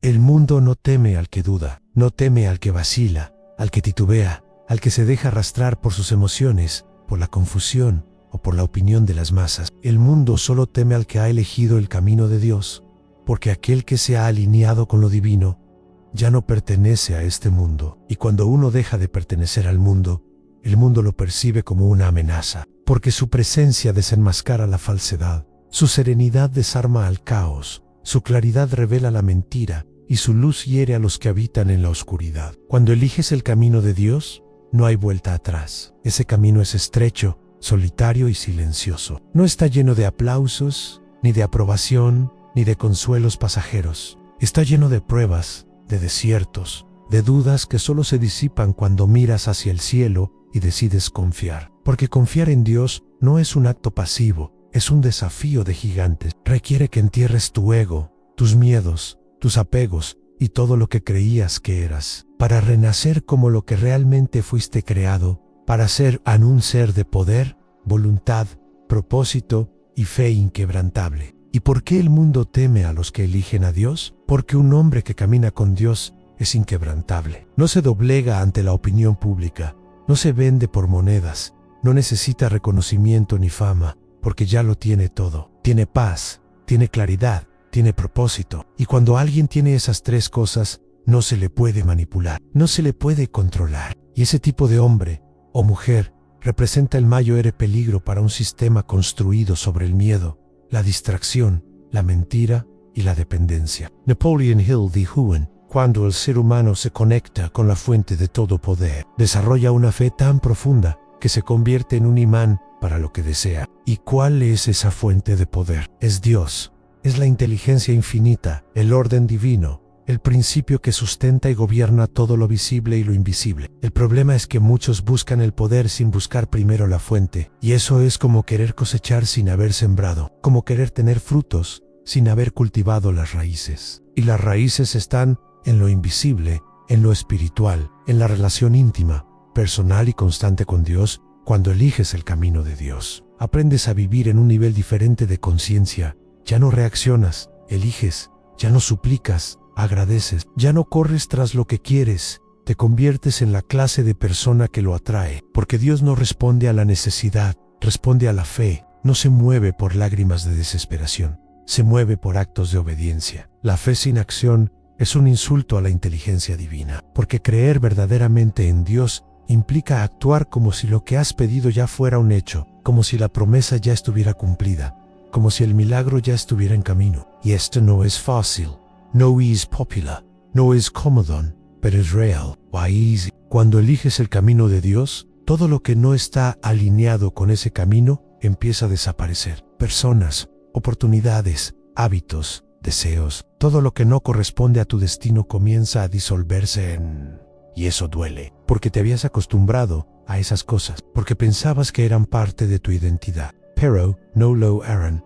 El mundo no teme al que duda, no teme al que vacila, al que titubea, al que se deja arrastrar por sus emociones, por la confusión o por la opinión de las masas. El mundo solo teme al que ha elegido el camino de Dios, porque aquel que se ha alineado con lo divino ya no pertenece a este mundo. Y cuando uno deja de pertenecer al mundo, el mundo lo percibe como una amenaza, porque su presencia desenmascara la falsedad, su serenidad desarma al caos, su claridad revela la mentira y su luz hiere a los que habitan en la oscuridad. Cuando eliges el camino de Dios, no hay vuelta atrás. Ese camino es estrecho, solitario y silencioso. No está lleno de aplausos, ni de aprobación, ni de consuelos pasajeros. Está lleno de pruebas, de desiertos, de dudas que solo se disipan cuando miras hacia el cielo y decides confiar. Porque confiar en Dios no es un acto pasivo, es un desafío de gigantes. Requiere que entierres tu ego, tus miedos, tus apegos y todo lo que creías que eras, para renacer como lo que realmente fuiste creado, para ser un ser de poder, voluntad, propósito y fe inquebrantable. ¿Y por qué el mundo teme a los que eligen a Dios? Porque un hombre que camina con Dios es inquebrantable. No se doblega ante la opinión pública, no se vende por monedas, no necesita reconocimiento ni fama, porque ya lo tiene todo. Tiene paz, tiene claridad, tiene propósito. Y cuando alguien tiene esas tres cosas, no se le puede manipular, no se le puede controlar. Y ese tipo de hombre o mujer representa el mayor peligro para un sistema construido sobre el miedo, la distracción, la mentira y la dependencia. Napoleon Hill dijo: cuando el ser humano se conecta con la fuente de todo poder, desarrolla una fe tan profunda que se convierte en un imán para lo que desea. ¿Y cuál es esa fuente de poder? Es Dios. Es la inteligencia infinita, el orden divino, el principio que sustenta y gobierna todo lo visible y lo invisible. El problema es que muchos buscan el poder sin buscar primero la fuente, y eso es como querer cosechar sin haber sembrado, como querer tener frutos sin haber cultivado las raíces. Y las raíces están en lo invisible, en lo espiritual, en la relación íntima, personal y constante con Dios. Cuando eliges el camino de Dios, aprendes a vivir en un nivel diferente de conciencia. Ya no reaccionas, eliges, ya no suplicas, agradeces, ya no corres tras lo que quieres, te conviertes en la clase de persona que lo atrae, porque Dios no responde a la necesidad, responde a la fe, no se mueve por lágrimas de desesperación, se mueve por actos de obediencia. La fe sin acción es un insulto a la inteligencia divina, porque creer verdaderamente en Dios implica actuar como si lo que has pedido ya fuera un hecho, como si la promesa ya estuviera cumplida, como si el milagro ya estuviera en camino. Y esto no es fácil, no es popular, no es cómodo, pero es real. Why easy. Cuando eliges el camino de Dios, todo lo que no está alineado con ese camino empieza a desaparecer. Personas, oportunidades, hábitos, deseos, todo lo que no corresponde a tu destino comienza a disolverse en... Y eso duele, porque te habías acostumbrado a esas cosas, porque pensabas que eran parte de tu identidad. Pero no lo eran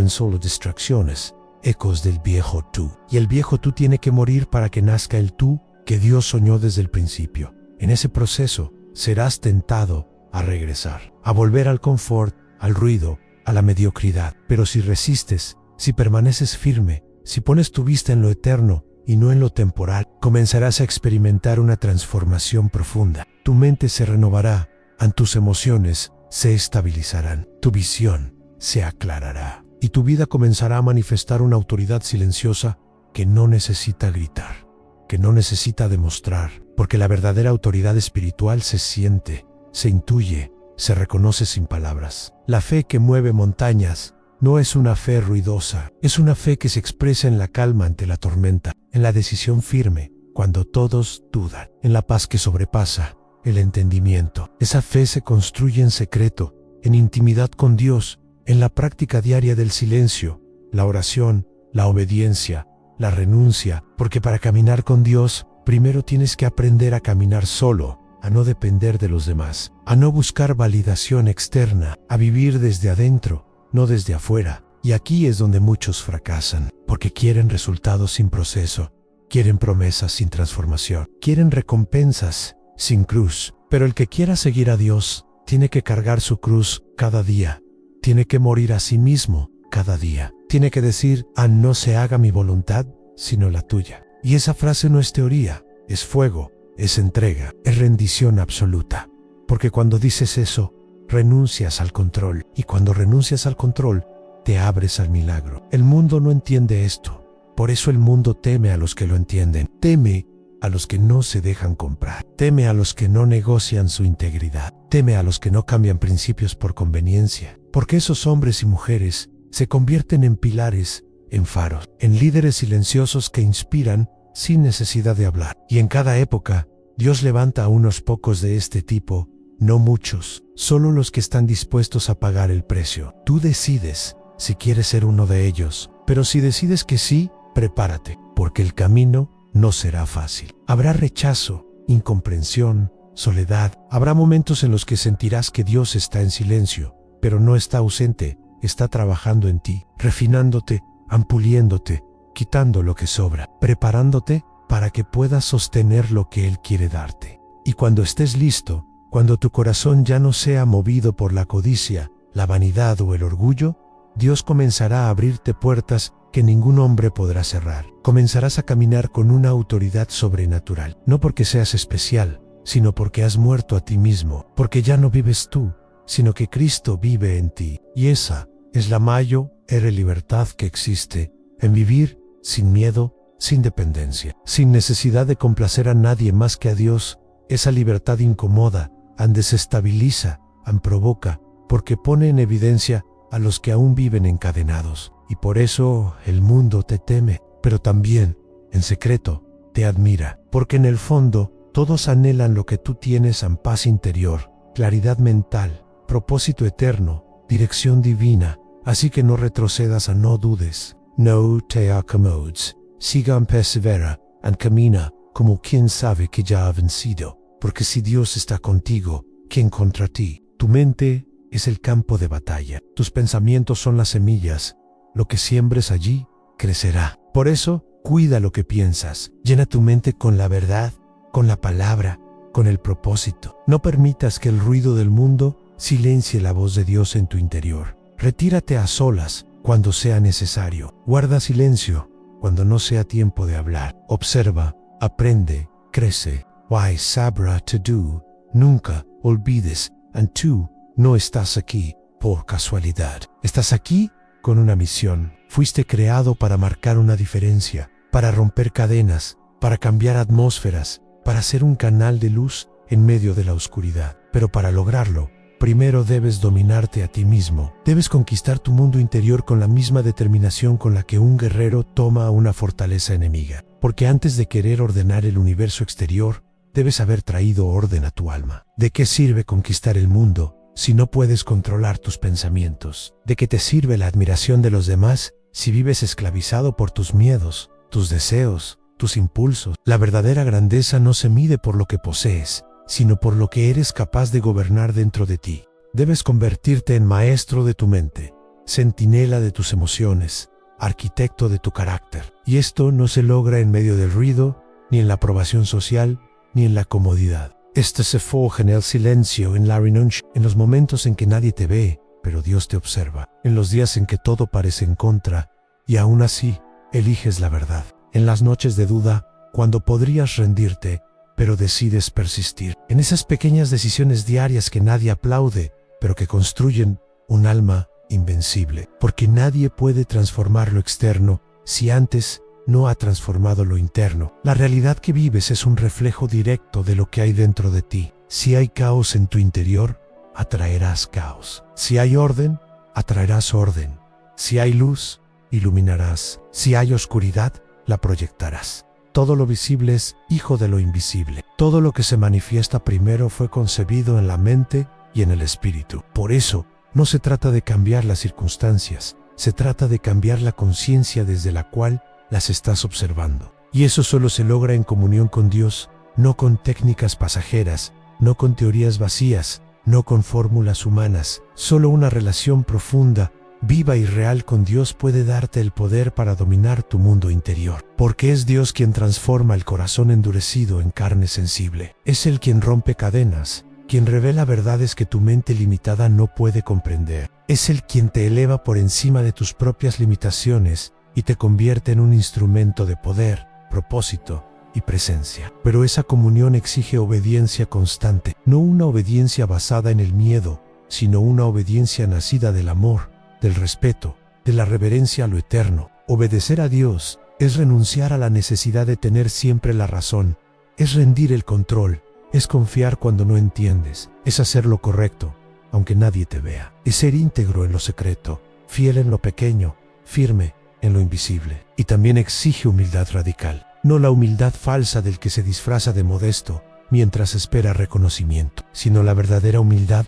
solo distracciones, ecos del viejo tú. Y el viejo tú tiene que morir para que nazca el tú que Dios soñó desde el principio. En ese proceso serás tentado a regresar, a volver al confort, al ruido, a la mediocridad. Pero si resistes, si permaneces firme, si pones tu vista en lo eterno y no en lo temporal, comenzarás a experimentar una transformación profunda. Tu mente se renovará, tus emociones se estabilizarán, tu visión se aclarará y tu vida comenzará a manifestar una autoridad silenciosa que no necesita gritar, que no necesita demostrar, porque la verdadera autoridad espiritual se siente, se intuye, se reconoce sin palabras. La fe que mueve montañas no es una fe ruidosa, es una fe que se expresa en la calma ante la tormenta, en la decisión firme cuando todos dudan, en la paz que sobrepasa el entendimiento. Esa fe se construye en secreto, en intimidad con Dios, en la práctica diaria del silencio, la oración, la obediencia, la renuncia, porque para caminar con Dios, primero tienes que aprender a caminar solo, a no depender de los demás, a no buscar validación externa, a vivir desde adentro, no desde afuera. Y aquí es donde muchos fracasan, porque quieren resultados sin proceso, quieren promesas sin transformación, quieren recompensas sin cruz. Pero el que quiera seguir a Dios tiene que cargar su cruz cada día, tiene que morir a sí mismo cada día, tiene que decir: no se haga mi voluntad, sino la tuya. Y esa frase no es teoría, es fuego, es entrega, es rendición absoluta. Porque cuando dices eso, renuncias al control. Y cuando renuncias al control, te abres al milagro. El mundo no entiende esto. Por eso el mundo teme a los que lo entienden. Teme a los que no se dejan comprar. Teme a los que no negocian su integridad. Teme a los que no cambian principios por conveniencia. Porque esos hombres y mujeres se convierten en pilares, en faros, en líderes silenciosos que inspiran sin necesidad de hablar. Y en cada época, Dios levanta a unos pocos de este tipo, no muchos, solo los que están dispuestos a pagar el precio. Tú decides si quieres ser uno de ellos, pero si decides que sí, prepárate, porque el camino no será fácil. Habrá rechazo, incomprensión, soledad. Habrá momentos en los que sentirás que Dios está en silencio, pero no está ausente, está trabajando en ti, refinándote, ampuliéndote, quitando lo que sobra, preparándote para que puedas sostener lo que Él quiere darte. Y cuando estés listo, cuando tu corazón ya no sea movido por la codicia, la vanidad o el orgullo, Dios comenzará a abrirte puertas que ningún hombre podrá cerrar. Comenzarás a caminar con una autoridad sobrenatural, no porque seas especial, sino porque has muerto a ti mismo, porque ya no vives tú, sino que Cristo vive en ti. Y esa es la mayor libertad que existe, en vivir sin miedo, sin dependencia, sin necesidad de complacer a nadie más que a Dios. Esa libertad incomoda, desestabiliza, provoca, porque pone en evidencia a los que aún viven encadenados. Y por eso el mundo te teme, pero también, en secreto, te admira, porque en el fondo todos anhelan lo que tú tienes: en paz interior, claridad mental, propósito eterno, dirección divina. Así que no retrocedas, no dudes, no te acomodes, siga, persevera, camina como quien sabe que ya ha vencido, porque si Dios está contigo, ¿quién contra ti? Tu mente es el campo de batalla, tus pensamientos son las semillas, lo que siembres allí, crecerá. Por eso, cuida lo que piensas, llena tu mente con la verdad, con la palabra, con el propósito. No permitas que el ruido del mundo silencie la voz de Dios en tu interior. Retírate a solas cuando sea necesario. Guarda silencio cuando no sea tiempo de hablar. Observa, aprende, crece. Why sabrá to do. Nunca olvides, tú no estás aquí por casualidad. Estás aquí con una misión. Fuiste creado para marcar una diferencia, para romper cadenas, para cambiar atmósferas, para ser un canal de luz en medio de la oscuridad. Pero para lograrlo, primero debes dominarte a ti mismo. Debes conquistar tu mundo interior con la misma determinación con la que un guerrero toma una fortaleza enemiga. Porque antes de querer ordenar el universo exterior, debes haber traído orden a tu alma. ¿De qué sirve conquistar el mundo si no puedes controlar tus pensamientos? ¿De qué te sirve la admiración de los demás si vives esclavizado por tus miedos, tus deseos, tus impulsos? La verdadera grandeza no se mide por lo que posees, sino por lo que eres capaz de gobernar dentro de ti. Debes convertirte en maestro de tu mente, centinela de tus emociones, arquitecto de tu carácter. Y esto no se logra en medio del ruido, ni en la aprobación social, ni en la comodidad. Esto se forja en el silencio, en la renuncia, en los momentos en que nadie te ve, pero Dios te observa, en los días en que todo parece en contra, y aún así, eliges la verdad, en las noches de duda, cuando podrías rendirte, pero decides persistir, en esas pequeñas decisiones diarias que nadie aplaude, pero que construyen un alma invencible, porque nadie puede transformar lo externo si antes no ha transformado lo interno. La realidad que vives es un reflejo directo de lo que hay dentro de ti. Si hay caos en tu interior, atraerás caos. Si hay orden, atraerás orden. Si hay luz, iluminarás. Si hay oscuridad, la proyectarás. Todo lo visible es hijo de lo invisible. Todo lo que se manifiesta primero fue concebido en la mente y en el espíritu. Por eso, no se trata de cambiar las circunstancias, se trata de cambiar la conciencia desde la cual las estás observando. Y eso solo se logra en comunión con Dios, no con técnicas pasajeras, no con teorías vacías, no con fórmulas humanas. Solo una relación profunda, viva y real con Dios puede darte el poder para dominar tu mundo interior. Porque es Dios quien transforma el corazón endurecido en carne sensible. Es Él quien rompe cadenas, quien revela verdades que tu mente limitada no puede comprender. Es Él quien te eleva por encima de tus propias limitaciones y te convierte en un instrumento de poder, propósito y presencia. Pero esa comunión exige obediencia constante, no una obediencia basada en el miedo, sino una obediencia nacida del amor, del respeto, de la reverencia a lo eterno. Obedecer a Dios es renunciar a la necesidad de tener siempre la razón, es rendir el control, es confiar cuando no entiendes, es hacer lo correcto, aunque nadie te vea, es ser íntegro en lo secreto, fiel en lo pequeño, firme en lo invisible. Y también exige humildad radical, no la humildad falsa del que se disfraza de modesto mientras espera reconocimiento, sino la verdadera humildad,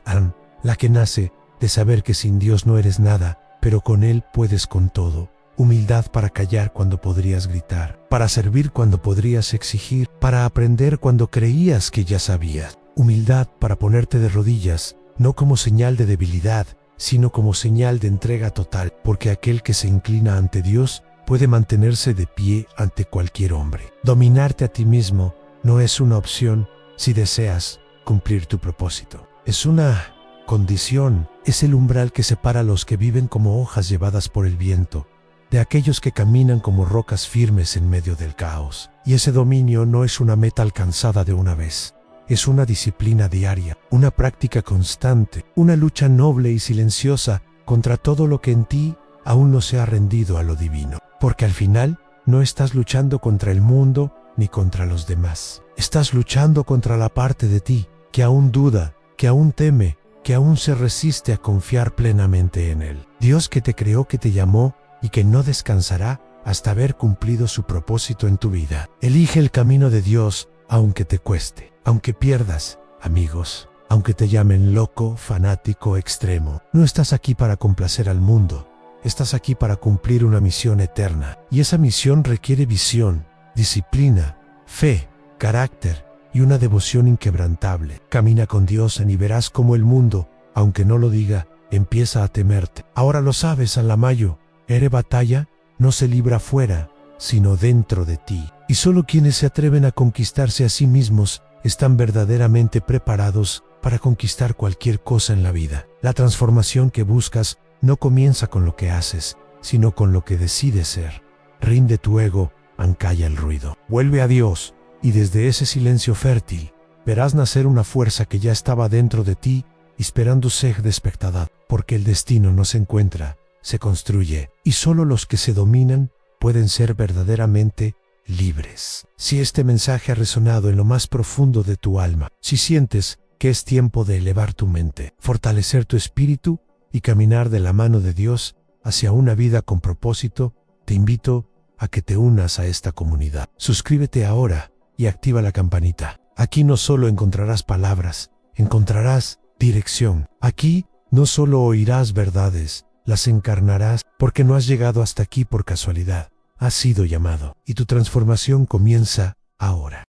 la que nace de saber que sin Dios no eres nada, pero con Él puedes con todo. Humildad para callar cuando podrías gritar, para servir cuando podrías exigir, para aprender cuando creías que ya sabías. Humildad para ponerte de rodillas, no como señal de debilidad, sino como señal de entrega total, porque aquel que se inclina ante Dios puede mantenerse de pie ante cualquier hombre. Dominarte a ti mismo no es una opción si deseas cumplir tu propósito. Es una condición, es el umbral que separa a los que viven como hojas llevadas por el viento, de aquellos que caminan como rocas firmes en medio del caos. Y ese dominio no es una meta alcanzada de una vez. Es una disciplina diaria, una práctica constante, una lucha noble y silenciosa contra todo lo que en ti aún no se ha rendido a lo divino. Porque al final no estás luchando contra el mundo ni contra los demás. Estás luchando contra la parte de ti que aún duda, que aún teme, que aún se resiste a confiar plenamente en Él. Dios que te creó, que te llamó y que no descansará hasta haber cumplido su propósito en tu vida. Elige el camino de Dios aunque te cueste, aunque pierdas amigos, aunque te llamen loco, fanático, extremo. No estás aquí para complacer al mundo, estás aquí para cumplir una misión eterna. Y esa misión requiere visión, disciplina, fe, carácter y una devoción inquebrantable. Camina con Dios y verás cómo el mundo, aunque no lo diga, empieza a temerte. Ahora lo sabes, Alamayo. Ere batalla no se libra fuera, sino dentro de ti. Y solo quienes se atreven a conquistarse a sí mismos están verdaderamente preparados para conquistar cualquier cosa en la vida. La transformación que buscas no comienza con lo que haces, sino con lo que decides ser. Rinde tu ego, ancalla el ruido. Vuelve a Dios, y desde ese silencio fértil verás nacer una fuerza que ya estaba dentro de ti, esperándose de espectador, porque el destino no se encuentra, se construye, y solo los que se dominan pueden ser verdaderamente libres. Si este mensaje ha resonado en lo más profundo de tu alma, si sientes que es tiempo de elevar tu mente, fortalecer tu espíritu y caminar de la mano de Dios hacia una vida con propósito, te invito a que te unas a esta comunidad. Suscríbete ahora y activa la campanita. Aquí no solo encontrarás palabras, encontrarás dirección. Aquí no solo oirás verdades, las encarnarás, porque no has llegado hasta aquí por casualidad. Has sido llamado y tu transformación comienza ahora.